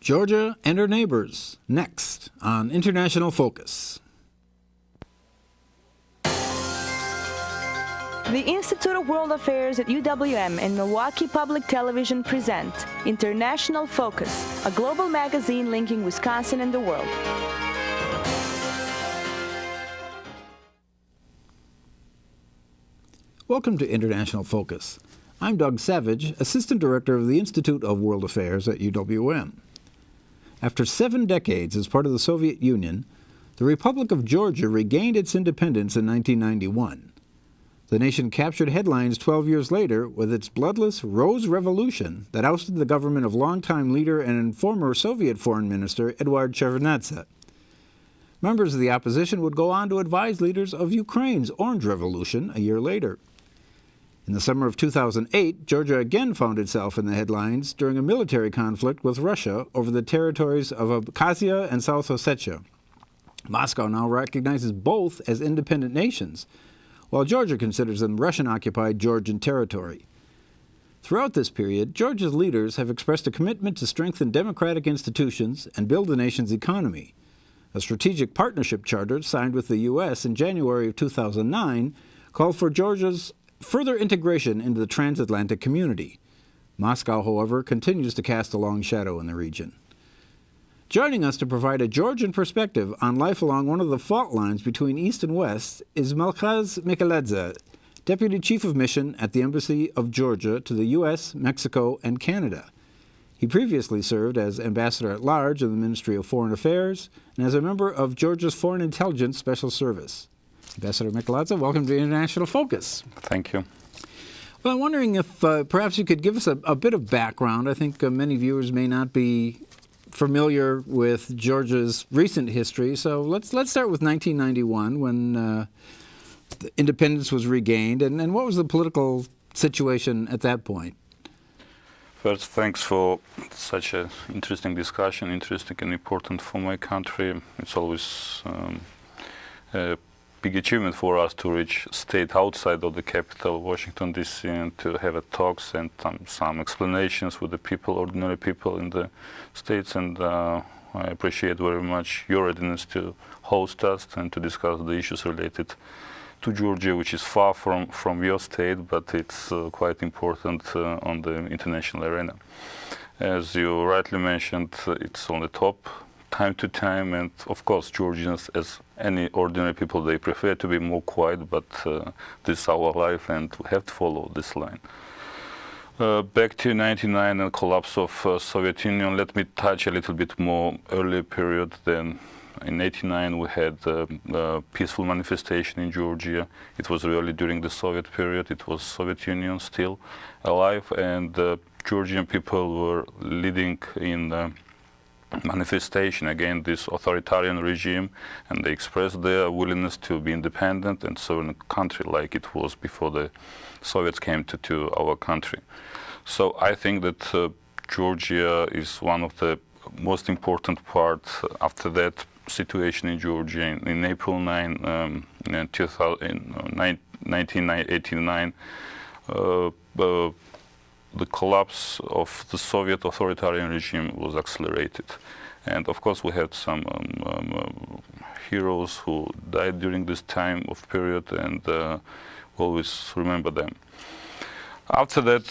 Georgia and her neighbors, next on International Focus. The Institute of World Affairs at UWM and Milwaukee Public Television present International Focus, a global magazine linking Wisconsin and the world. Welcome to International Focus. I'm Doug Savage, Assistant Director of the Institute of World Affairs at UWM. After 7 decades as part of the Soviet Union, the Republic of Georgia regained its independence in 1991. The nation captured headlines 12 years later with its bloodless Rose Revolution that ousted the government of longtime leader and former Soviet Foreign Minister Eduard Shevardnadze. Members of the opposition would go on to advise leaders of Ukraine's Orange Revolution a year later. In the summer of 2008, Georgia again found itself in the headlines during a military conflict with Russia over the territories of Abkhazia and South Ossetia. Moscow now recognizes both as independent nations, while Georgia considers them Russian-occupied Georgian territory. Throughout this period, Georgia's leaders have expressed a commitment to strengthen democratic institutions and build the nation's economy. A strategic partnership charter signed with the U.S. in January of 2009 called for Georgia's further integration into the transatlantic community. Moscow, however, continues to cast a long shadow in the region. Joining us to provide a Georgian perspective on life along one of the fault lines between East and West is Malkhaz Mikeladze, Deputy Chief of Mission at the Embassy of Georgia to the U.S., Mexico, and Canada. He previously served as Ambassador at Large in the Ministry of Foreign Affairs and as a member of Georgia's Foreign Intelligence Special Service. Ambassador Mikeladze, welcome to International Focus. Thank you. Well, I'm wondering if perhaps you could give us a bit of background. I think many viewers may not be familiar with Georgia's recent history. So let's start with 1991 when the independence was regained. And what was the political situation at that point? First, thanks for such an interesting discussion, interesting and important for my country. It's always a big achievement for us to reach state outside of the capital, Washington, D.C., and to have talks and some explanations with the people, ordinary people in the states. And I appreciate very much your readiness to host us and to discuss the issues related to Georgia, which is far from your state, but it's quite important on the international arena. As you rightly mentioned, it's on the top time to time, and of course Georgians, as any ordinary people, they prefer to be more quiet, but this is our life and we have to follow this line. Back to 1999 and collapse of Soviet Union, let me touch a little bit more earlier period. Then in 1989 we had a peaceful manifestation in Georgia. It was really during the Soviet period. It was Soviet Union still alive, and Georgian people were leading in manifestation against this authoritarian regime, and they expressed their willingness to be independent and sovereign country like it was before the Soviets came to our country. So I think that Georgia is one of the most important parts after that situation in Georgia. In April 1989, the collapse of the Soviet authoritarian regime was accelerated. And of course we had some heroes who died during this time of period, and we always remember them. After that,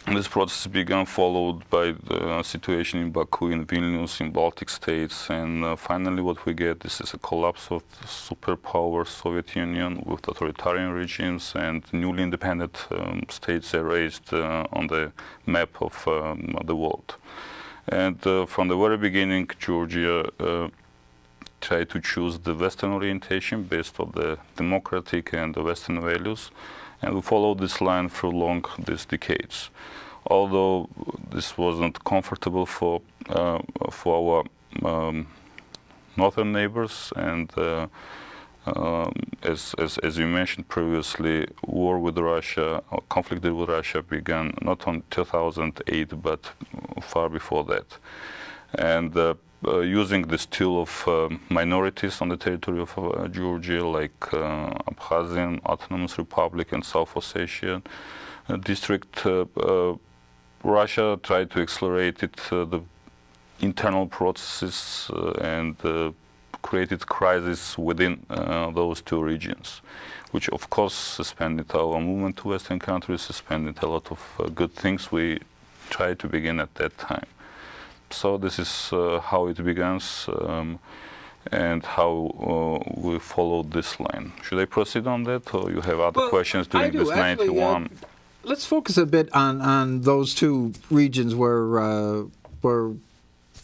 this process began, followed by the situation in Baku, in Vilnius, in Baltic states, and finally what we get, this is a collapse of the superpower Soviet Union with authoritarian regimes, and newly independent states are raised on the map of the world. And from the very beginning, Georgia tried to choose the Western orientation based on the democratic and the Western values, and we followed this line for these decades. Although this wasn't comfortable for our northern neighbors, and as you mentioned previously, war with Russia, or conflict with Russia began not on 2008 but far before that. And using this tool of minorities on the territory of Georgia, like Abkhazian Autonomous Republic and South Ossetia district, Russia tried to accelerate the internal processes and created crisis within those two regions, which of course suspended our movement to Western countries, suspended a lot of good things we tried to begin at that time. So this is how it begins and how we followed this line. Should I proceed on that, or you have other questions during this 91? Let's focus a bit on those two regions where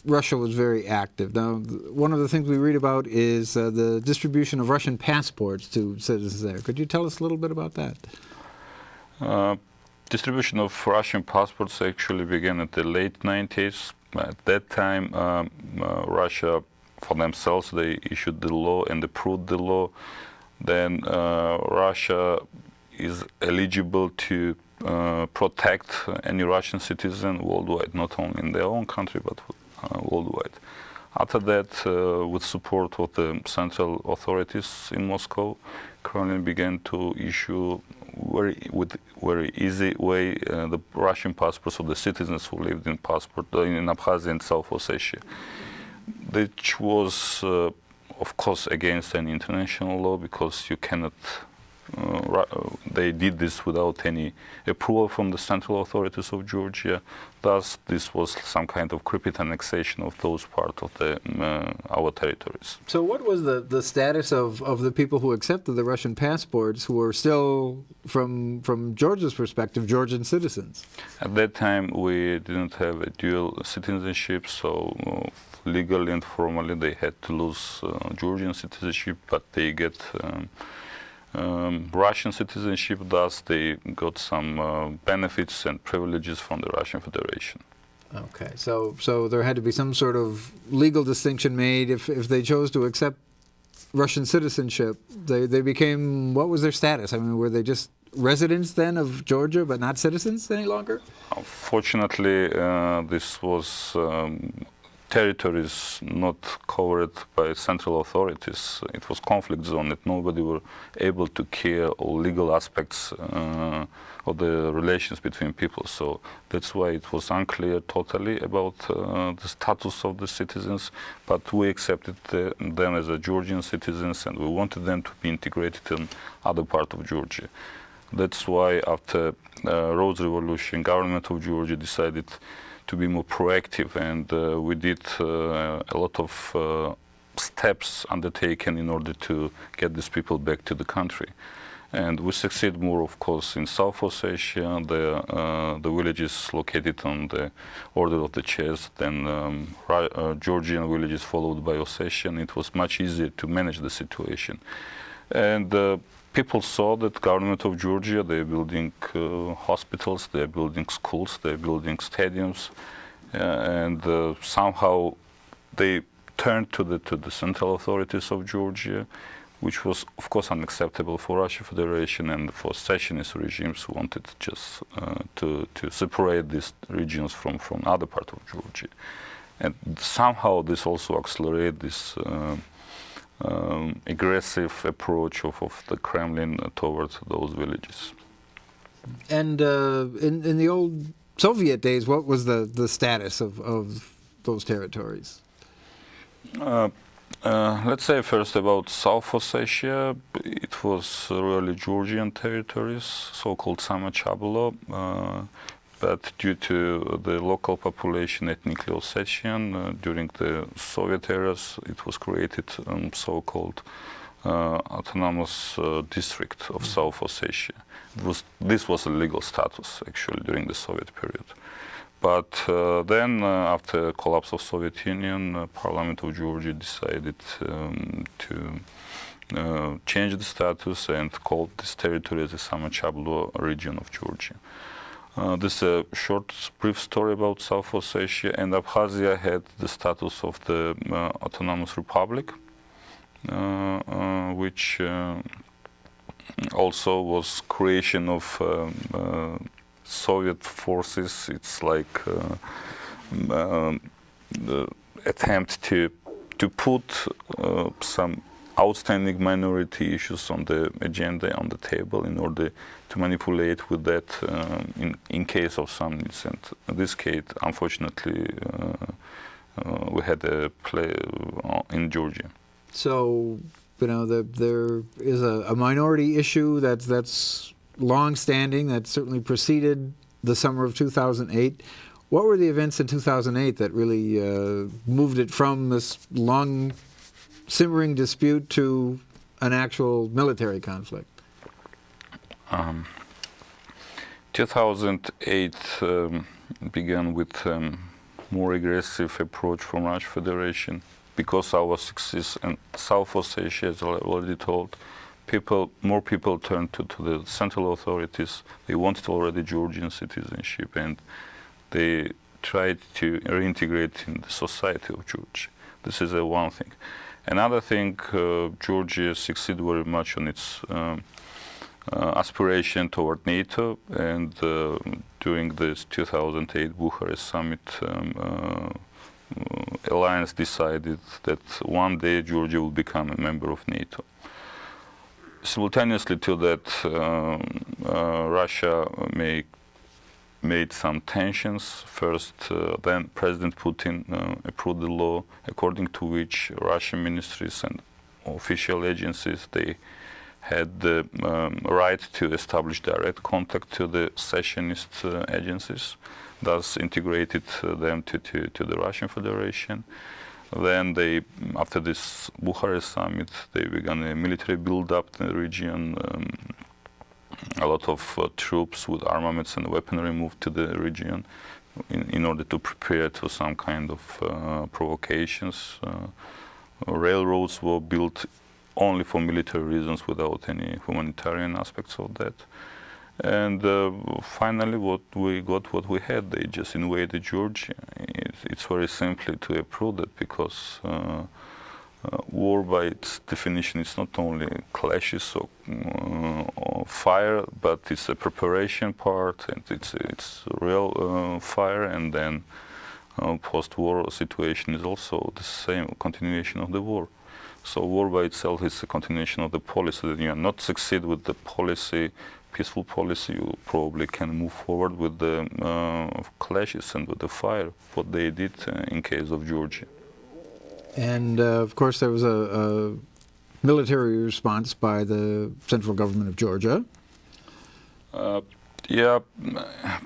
Russia was very active. Now, one of the things we read about is the distribution of Russian passports to citizens there. Could you tell us a little bit about that? Distribution of Russian passports actually began at the late 90s. At that time, Russia, for themselves, they issued the law and approved the law. Then Russia is eligible to protect any Russian citizen worldwide, not only in their own country, but worldwide. After that, with support of the central authorities in Moscow, Kremlin began to issue with very easy way the Russian passports of the citizens who lived in Abkhazia and South Ossetia, which was, of course, against an international law, because you cannot. They did this without any approval from the central authorities of Georgia. Thus, this was some kind of creepy annexation of those parts of our territories. So what was the status of the people who accepted the Russian passports, who were still, from Georgia's perspective, Georgian citizens? At that time, we didn't have a dual citizenship, so legally and formally they had to lose Georgian citizenship, but they get Russian citizenship. Thus, they got some benefits and privileges from the Russian Federation. Okay, so there had to be some sort of legal distinction made. If they chose to accept Russian citizenship, they became, what was their status? I mean, were they just residents then of Georgia, but not citizens any longer? Unfortunately, this was territories not covered by central authorities. It was conflict zone that nobody were able to care all legal aspects of the relations between people. So that's why it was unclear totally about the status of the citizens, but we accepted them as a Georgian citizens, and we wanted them to be integrated in other part of Georgia. That's why after Rose Revolution, government of Georgia decided to be more proactive, and we did a lot of steps undertaken in order to get these people back to the country. And we succeed more, of course, in South Ossetia, the villages located on the order of the chess, then Georgian villages followed by Ossetian. It was much easier to manage the situation. And people saw that government of Georgia, they're building hospitals, they're building schools, they're building stadiums, and somehow they turned to the central authorities of Georgia, which was, of course, unacceptable for Russian Federation and for secessionist regimes who wanted just to separate these regions from other part of Georgia. And somehow this also accelerated this aggressive approach of the Kremlin towards those villages. And in the old Soviet days, what was the status of those territories? Let's say first about South Ossetia. It was really Georgian territories, so-called Samachablo, but due to the local population, ethnically Ossetian, during the Soviet eras, it was created so-called autonomous district of South Ossetia. This was a legal status, actually, during the Soviet period. But then, after collapse of Soviet Union, Parliament of Georgia decided to change the status and called this territory as the Samachablo region of Georgia. This is a short, brief story about South Ossetia, and Abkhazia had the status of the autonomous republic, which also was creation of Soviet forces. It's like the attempt to put some outstanding minority issues on the agenda, on the table, in order to manipulate with that in case of some incident. In this case, unfortunately, we had a play in Georgia. So, there is a minority issue that's long-standing, that certainly preceded the summer of 2008. What were the events in 2008 that really moved it from this long simmering dispute to an actual military conflict? 2008 began with more aggressive approach from Russian Federation because our success in South Ossetia, as I already told, more people turned to the central authorities. They wanted already Georgian citizenship, and they tried to reintegrate in the society of Georgia. This is one thing. Another thing, Georgia succeeded very much on its aspiration toward NATO, and during this 2008 Bucharest summit, alliance decided that one day Georgia will become a member of NATO. Simultaneously to that, Russia made some tensions. First, then President Putin approved the law according to which Russian ministries and official agencies, they had the right to establish direct contact to the secessionist agencies, thus integrated them to the Russian Federation. Then they, after this Bucharest summit, they began a military build-up in the region. A lot of troops with armaments and weaponry moved to the region in order to prepare to some kind of provocations. Railroads were built only for military reasons without any humanitarian aspects of that. And finally what we had, they just invaded Georgia. It's very simply to approve that, because war by its definition is not only clashes or fire, but it's a preparation part, and it's real fire, and then post-war situation is also the same continuation of the war. So war by itself is a continuation of the policy. That you not succeed with the policy, peaceful policy, you probably can move forward with the clashes and with the fire, what they did in case of Georgia. And of course there was a military response by the central government of Georgia. Yeah,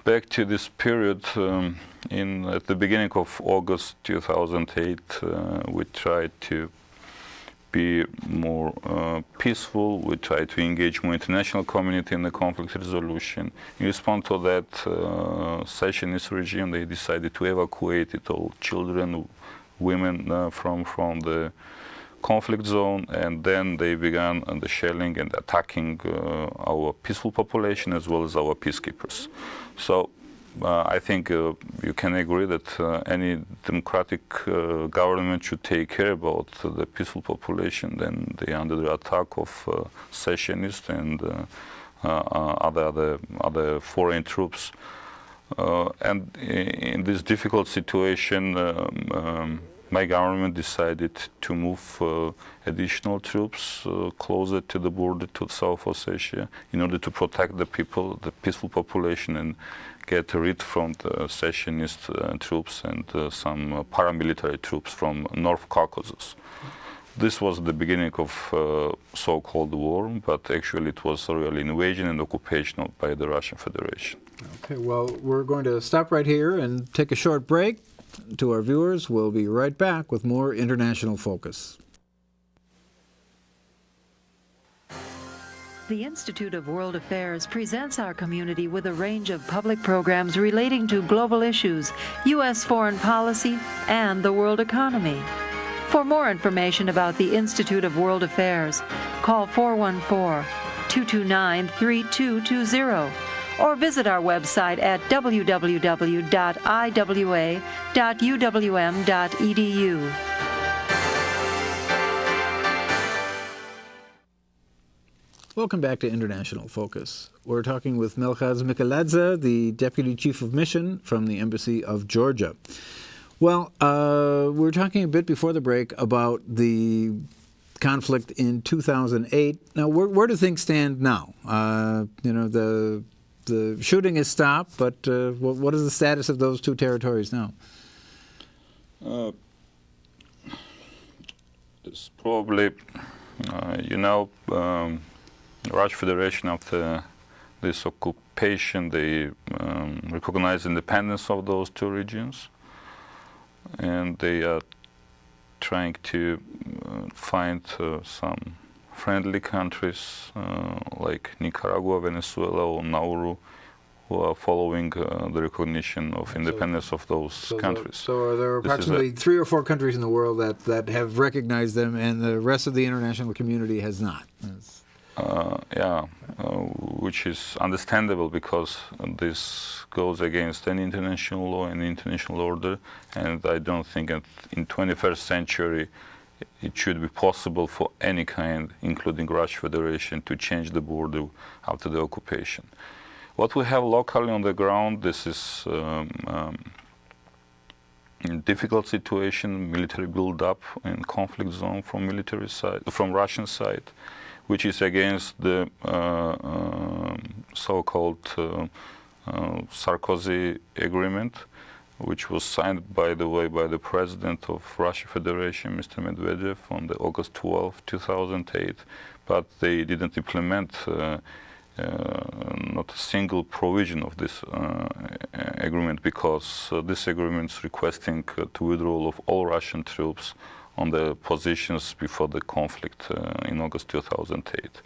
back to this period, at the beginning of August 2008, we tried to be more peaceful. We try to engage more international community in the conflict resolution. In response to that, secessionist regime, they decided to evacuate all children, women from the conflict zone, and then they began the shelling and attacking our peaceful population as well as our peacekeepers. So I think you can agree that any democratic government should take care about the peaceful population. Then they are under the attack of secessionists and other foreign troops. And in this difficult situation, my government decided to move additional troops closer to the border to South Ossetia in order to protect the people, the peaceful population, and get rid from the secessionist troops and some paramilitary troops from North Caucasus. This was the beginning of so-called war, but actually it was a real invasion and occupation by the Russian Federation. Okay, well, we're going to stop right here and take a short break. To our viewers, we'll be right back with more International Focus. The Institute of World Affairs presents our community with a range of public programs relating to global issues, U.S. foreign policy, and the world economy. For more information about the Institute of World Affairs, call 414-229-3220 or visit our website at www.iwa.uwm.edu. Welcome back to International Focus. We're talking with Malkhaz Mikeladze, the Deputy Chief of Mission from the Embassy of Georgia. Well, we were talking a bit before the break about the conflict in 2008. Now, where do things stand now? The shooting is stopped, but what is the status of those two territories now? It's probably, Russian Federation after this occupation, they recognize independence of those two regions, and they are trying to find some friendly countries like Nicaragua, Venezuela, or Nauru, who are following the recognition of independence of those countries. So there are approximately 3 or 4 countries in the world that have recognized them, and the rest of the international community has not. Which is understandable because this goes against any international law and international order, and I don't think that in 21st century it should be possible for any kind, including Russian Federation, to change the border after the occupation. What we have locally on the ground, this is difficult situation, military build-up in conflict zone from military side, from Russian side, which is against the so-called Sarkozy agreement, which was signed, by the way, by the president of Russian Federation, Mr. Medvedev, on the August 12, 2008, but they didn't implement not a single provision of this agreement, because this agreement is requesting to withdrawal of all Russian troops on the positions before the conflict in August 2008.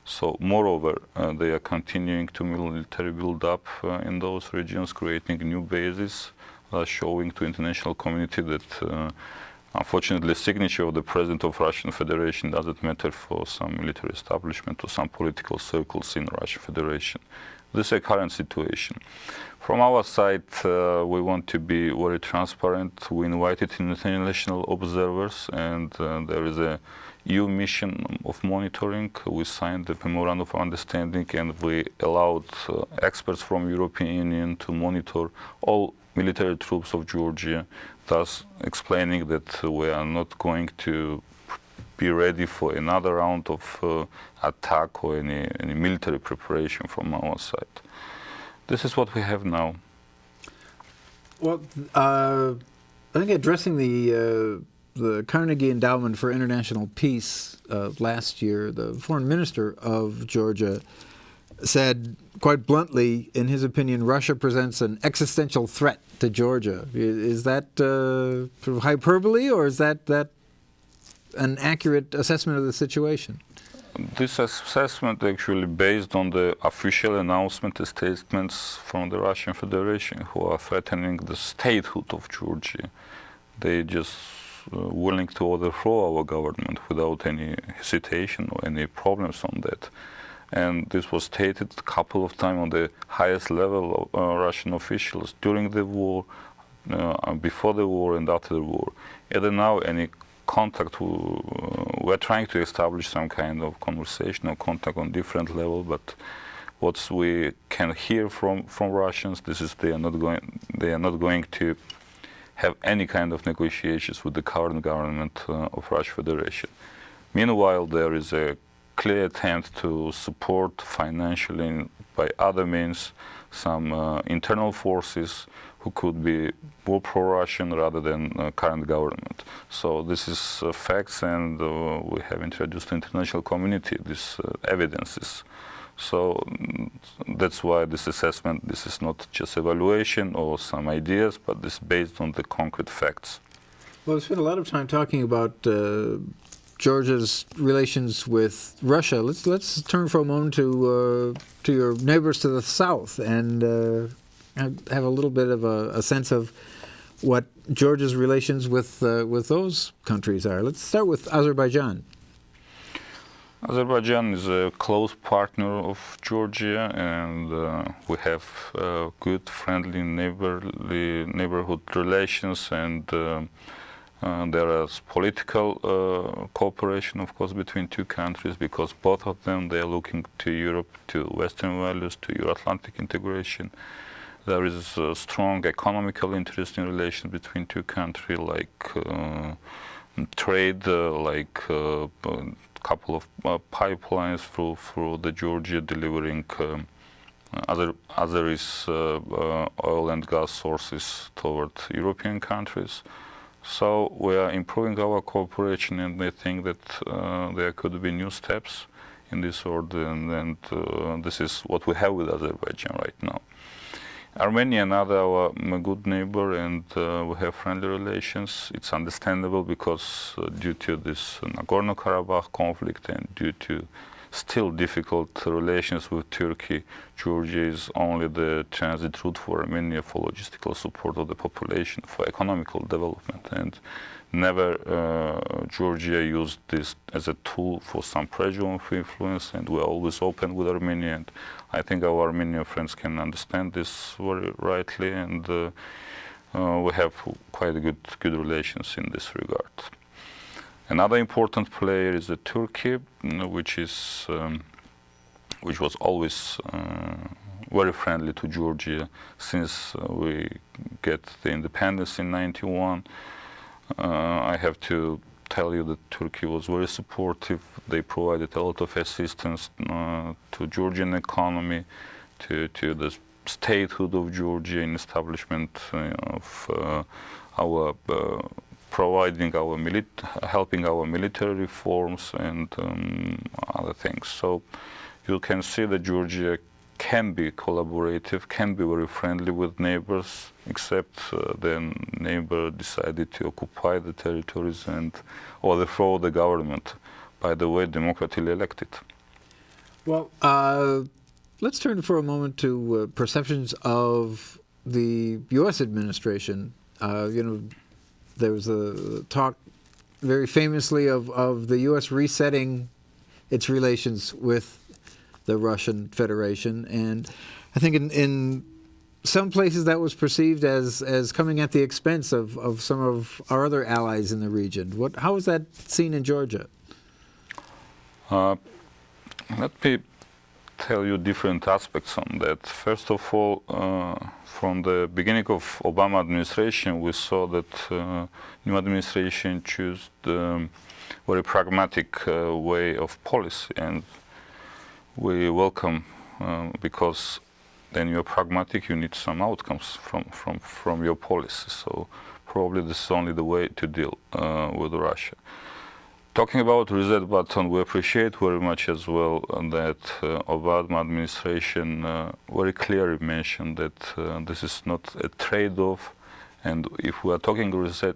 So, moreover, they are continuing to military build up in those regions, creating new bases, showing to international community that unfortunately, signature of the president of Russian Federation doesn't matter for some military establishment or some political circles in Russian Federation. This is a current situation. From our side, we want to be very transparent. We invited international observers, and there is a EU mission of monitoring. We signed the memorandum of understanding, and we allowed experts from European Union to monitor all military troops of Georgia, thus explaining that we are not going to be ready for another round of attack or any military preparation from our side. This is what we have now. Well, I think addressing the Carnegie Endowment for International Peace last year, the foreign minister of Georgia said quite bluntly, in his opinion, Russia presents an existential threat to Georgia. Is that sort of hyperbole, or is that an accurate assessment of the situation? This assessment actually based on the official announcement statements from the Russian Federation, who are threatening the statehood of Georgia. They just willing to overthrow our government without any hesitation or any problems on that. And this was stated a couple of times on the highest level of Russian officials during the war, before the war, and after the war. Either now, any contact, we're trying to establish some kind of conversation or contact on different level, but what we can hear from Russians, this is they are not going to have any kind of negotiations with the current government of Russian Federation. Meanwhile, there is a clear attempt to support financially by other means some internal forces who could be more pro-Russian rather than current government. So this is facts, and we have introduced to international community these evidences. So that's why this assessment, this is not just evaluation or some ideas, but this is based on the concrete facts. Well, there's been a lot of time talking about Georgia's relations with Russia. Let's turn for a moment to your neighbors to the south and have a little bit of a sense of what Georgia's relations with those countries are. Let's start with Azerbaijan. Azerbaijan is a close partner of Georgia, and we have good, friendly, neighborhood relations, and there is political cooperation, of course, between two countries, because both of them, they are looking to Europe, to Western values, to Euro-Atlantic integration. There is a strong economical interest in relations between two countries, like trade, like couple of pipelines through the Georgia, delivering Azeris oil and gas sources toward European countries. So we are improving our cooperation, and I think that there could be new steps in this order, and this is what we have with Azerbaijan right now. Armenia, another our good neighbor, and we have friendly relations. It's understandable because due to this Nagorno-Karabakh conflict and due to still difficult relations with Turkey, Georgia is only the transit route for Armenia for logistical support of the population, for economical development. And never Georgia used this as a tool for some pressure of influence, and we're always open with Armenia. And I think our Armenian friends can understand this very rightly, and we have quite good relations in this regard. Another important player is Turkey, which was always very friendly to Georgia since we get the independence in '91. I have to tell you that Turkey was very supportive. They provided a lot of assistance to Georgian economy, to the statehood of Georgia, in establishment of our helping our military reforms and other things. So you can see that Georgia can be collaborative, can be very friendly with neighbors, except then neighbor decided to occupy the territories and overthrow the government, by the way, democratically elected. Well, let's turn for a moment to perceptions of the U.S. administration. There was a talk very famously of the U.S. resetting its relations with the Russian Federation, and I think in some places that was perceived as coming at the expense of some of our other allies in the region. How was that seen in Georgia? Let me tell you different aspects on that. First of all, from the beginning of Obama administration, we saw that new administration chose the very pragmatic way of policy, and we welcome because then you're pragmatic, you need some outcomes from your policy. So probably this is only the way to deal with Russia. Talking about reset button, we appreciate very much as well that Obama administration very clearly mentioned that this is not a trade-off, and if we are talking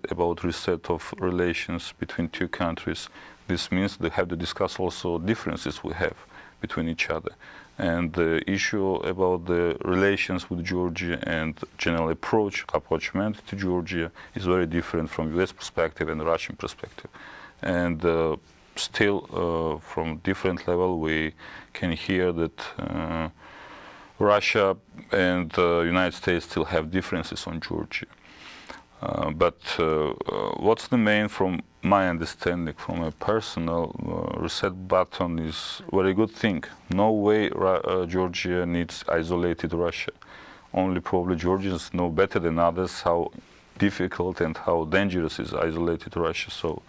about reset of relations between two countries, this means they have to discuss also differences we have between each other. And the issue about the relations with Georgia and general approachment to Georgia is very different from US perspective and Russian perspective. And still, from different level, we can hear that Russia and the United States still have differences on Georgia. But what's the main, from my understanding, from a personal reset button is a very good thing. No way Georgia needs isolated Russia. Only probably Georgians know better than others how difficult and how dangerous is isolated Russia. So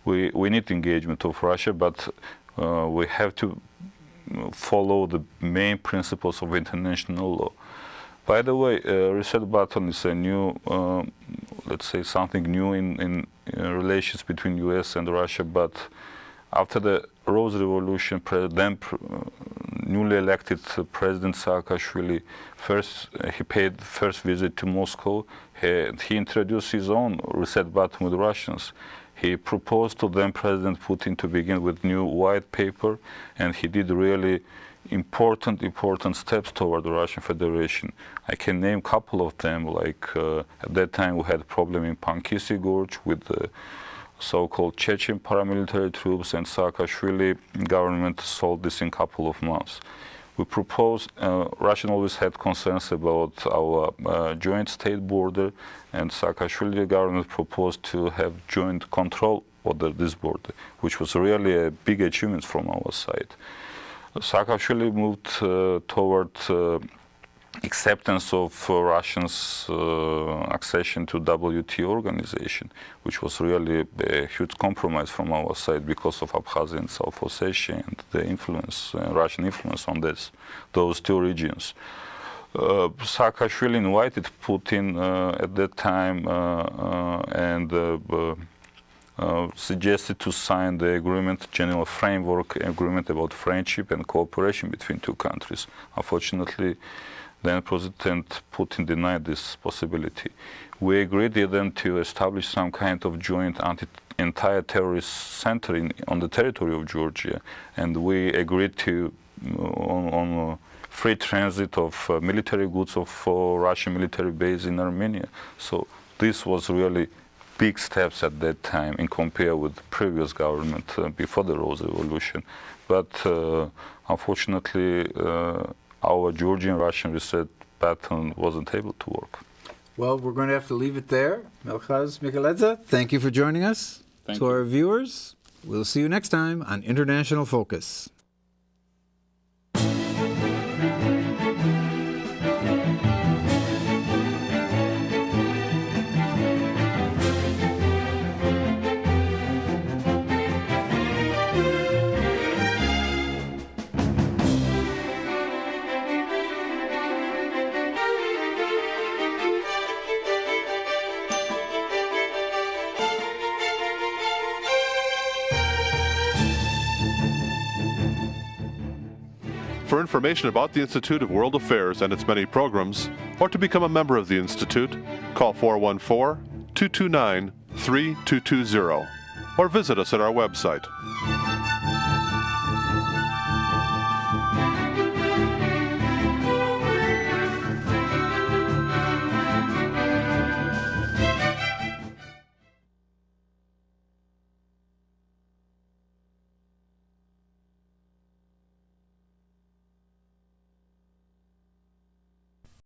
we need engagement of Russia, but we have to follow the main principles of international law. By the way, reset button is a new, let's say something new in relations between US and Russia, but after the Rose Revolution, then newly elected President Saakashvili, he paid the first visit to Moscow. He introduced his own reset button with Russians. He proposed to then President Putin to begin with new white paper, and he did really important steps toward the Russian Federation. I can name a couple of them, like at that time we had a problem in Pankisi Gorge with the so-called Chechen paramilitary troops, and Saakashvili government solved this in a couple of months. We proposed, Russia always had concerns about our joint state border, and Saakashvili government proposed to have joint control over this border, which was really a big achievement from our side. Saakashvili moved toward acceptance of Russians' accession to WTO organization, which was really a huge compromise from our side because of Abkhazia and South Ossetia and the influence, Russian influence on those two regions. Saakashvili invited Putin at that time and suggested to sign the agreement, general framework agreement about friendship and cooperation between two countries. Unfortunately, then President Putin denied this possibility. We agreed then to establish some kind of joint anti-terrorist center on the territory of Georgia, and we agreed to on free transit of military goods of Russian military base in Armenia. So this was really big steps at that time in compare with the previous government before the Rose Revolution. But unfortunately, our Georgian-Russian reset pattern wasn't able to work. Well, we're going to have to leave it there. Malkhaz Mikeladze, thank you for joining us. Thank to you. our viewers, we'll see you next time on International Focus. For information about the Institute of World Affairs and its many programs, or to become a member of the Institute, call 414-229-3220 or visit us at our website.